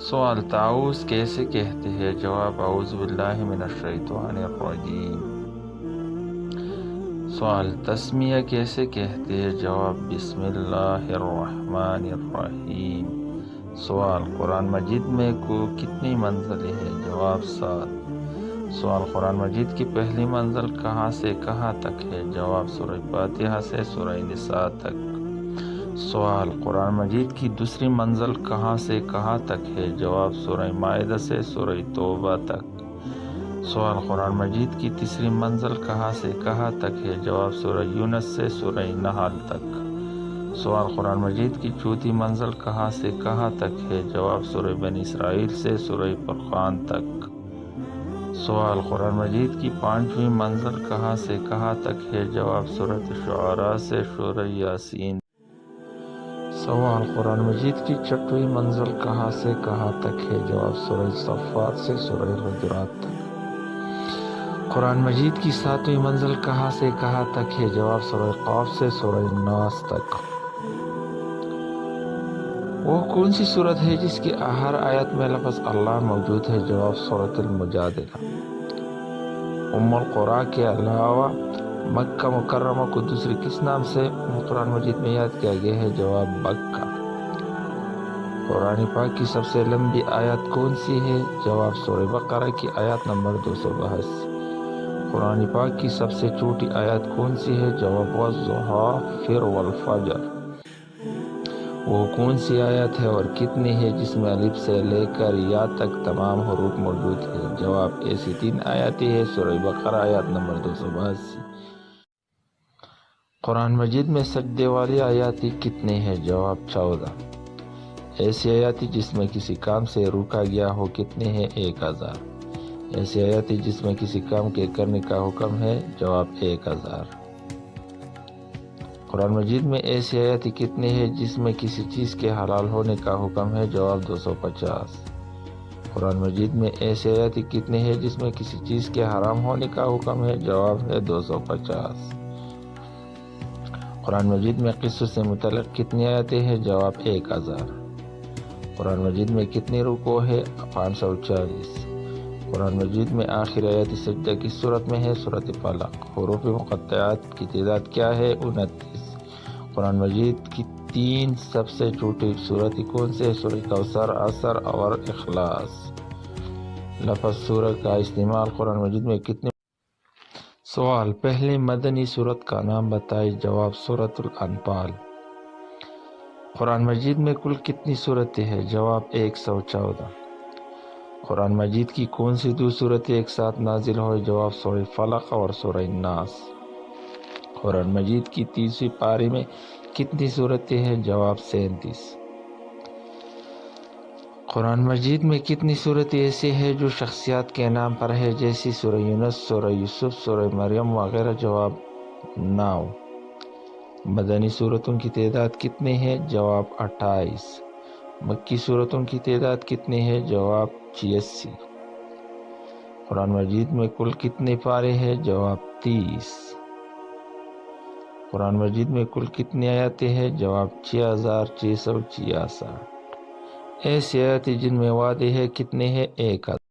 سوال: تعوذ کیسے کہتے ہیں؟ جواب: اعوذ باللہ من الشیطان الرجیم۔ سوال: تسمیہ کیسے کہتے ہیں؟ جواب: بسم اللہ الرحمن الرحیم۔ سوال: قرآن مجید میں کتنی منزلیں ہیں؟ جواب: 7۔ سوال: قرآن مجید کی پہلی منزل کہاں سے کہاں تک ہے؟ جواب: سورہ فاتحہ سے سورہ نساء تک۔ سوال: قرآن مجید کی دوسری منزل کہاں سے کہاں تک ہے؟ جواب: سورہ مائدہ سے سورہ توبہ تک۔ سوال: قرآن مجید کی تیسری منزل کہاں سے کہاں تک ہے؟ جواب: سورہ یونس سے سورہ نحل تک۔ سوال: قرآن مجید کی چوتھی منزل کہاں سے کہاں تک ہے؟ جواب: سورہ بنی اسرائیل سے سورہ فرقان تک۔ سوال: قرآن مجید کی پانچویں منزل کہاں سے کہاں تک ہے؟ جواب: سورۃ شعراء سے سورہ یاسین۔ سوال: قرآن مجید کی چھٹویں منزل کہاں سے کہاں تک ہے؟ جواب: سورہ صافات سے سورہ حجرات تک۔ قرآن مجید کی ساتویں منزل کہاں سے کہاں تک ہے؟ جواب: سورہ قاف سے سورہ ناس تک۔ وہ کون سی سورت ہے جس کی ہر آیت میں لفظ اللہ موجود ہے؟ جواب: سورۃ المجادلہ۔ ام القرآن کے علاوہ مکہ مکرمہ کو دوسرے کس نام سے قرآن مجید میں یاد کیا گیا ہے؟ جواب: بکہ۔ قرآن پاک کی سب سے لمبی آیت کون سی ہے؟ جواب: سورہ بقرہ کی آیت نمبر 282۔ قرآن پاک کی سب سے چھوٹی آیت کون سی ہے؟ جواب: والضحیٰ پھر والفجر۔ وہ کون سی آیت ہے اور کتنی ہے جس میں الف سے لے کر یا تک تمام حروف موجود ہیں؟ جواب: ایسی 3 آیاتیں ہیں۔ سورہ بقرہ آیت نمبر 282۔ قرآن مجید میں سجدے والی آیاتیں کتنی ہیں؟ جواب: 14۔ ایسی آیاتیں جس میں کسی کام سے روکا گیا ہو کتنے ہیں؟ 1000۔ ایسی آیاتیں جس میں کسی کام کے کرنے کا حکم ہے؟ جواب: 1000۔ قرآن مجید میں ایسی آیاتیں کتنی ہیں جس میں کسی چیز کے حلال ہونے کا حکم ہے؟ جواب: 250۔ قرآن مجید میں ایسی آیاتیں کتنی ہیں جس میں کسی چیز کے حرام ہونے کا حکم ہے؟ جواب ہے 250۔ قرآن مجید میں قصوں سے متعلق کتنی آیاتیں ہیں؟ جواب: 1000۔ قرآن مجید میں کتنی رکوع ہے؟ 540۔ قرآن مجید میں آخری آیت سجدہ کس سورت میں ہے؟ سورۃ فلق۔ حروف مقطعات کی تعداد کیا ہے؟ 29۔ قرآن مجید کی 3 سب سے چھوٹی سورت کون سے؟ سورہ کوثر، عصر اور اخلاص۔ لفظ سورہ کا استعمال قرآن مجید میں کتنے؟ سوال: پہلی مدنی سورت کا نام بتائیں۔ جواب: سورۃ الانفال۔ قرآن مجید میں کل کتنی سورتیں ہیں؟ جواب: 114۔ قرآن مجید کی کون سی 2 سورتیں ایک ساتھ نازل ہوئی؟ جواب: سورہ فلق اور سورہ ناس۔ قرآن مجید کی 30ویں پارے میں کتنی سورتیں ہیں؟ جواب: 37۔ قرآن مجید میں کتنی سورتیں ایسی ہیں جو شخصیات کے نام پر ہے جیسے سورہ یونس، سورہ یوسف، سورہ مریم وغیرہ؟ جواب: 9۔ مدنی سورتوں کی تعداد کتنی ہے؟ جواب: 28۔ مکی سورتوں کی تعداد کتنی ہے؟ جواب: 86۔ قرآن مجید میں کل کتنے پارے ہیں؟ جواب: 30۔ قرآن مجید میں کل کتنی آیاتیں ہیں؟ جواب: 6666۔ ایسی آیاتیں جن میں وعدے ہیں کتنے ہیں؟ 1000۔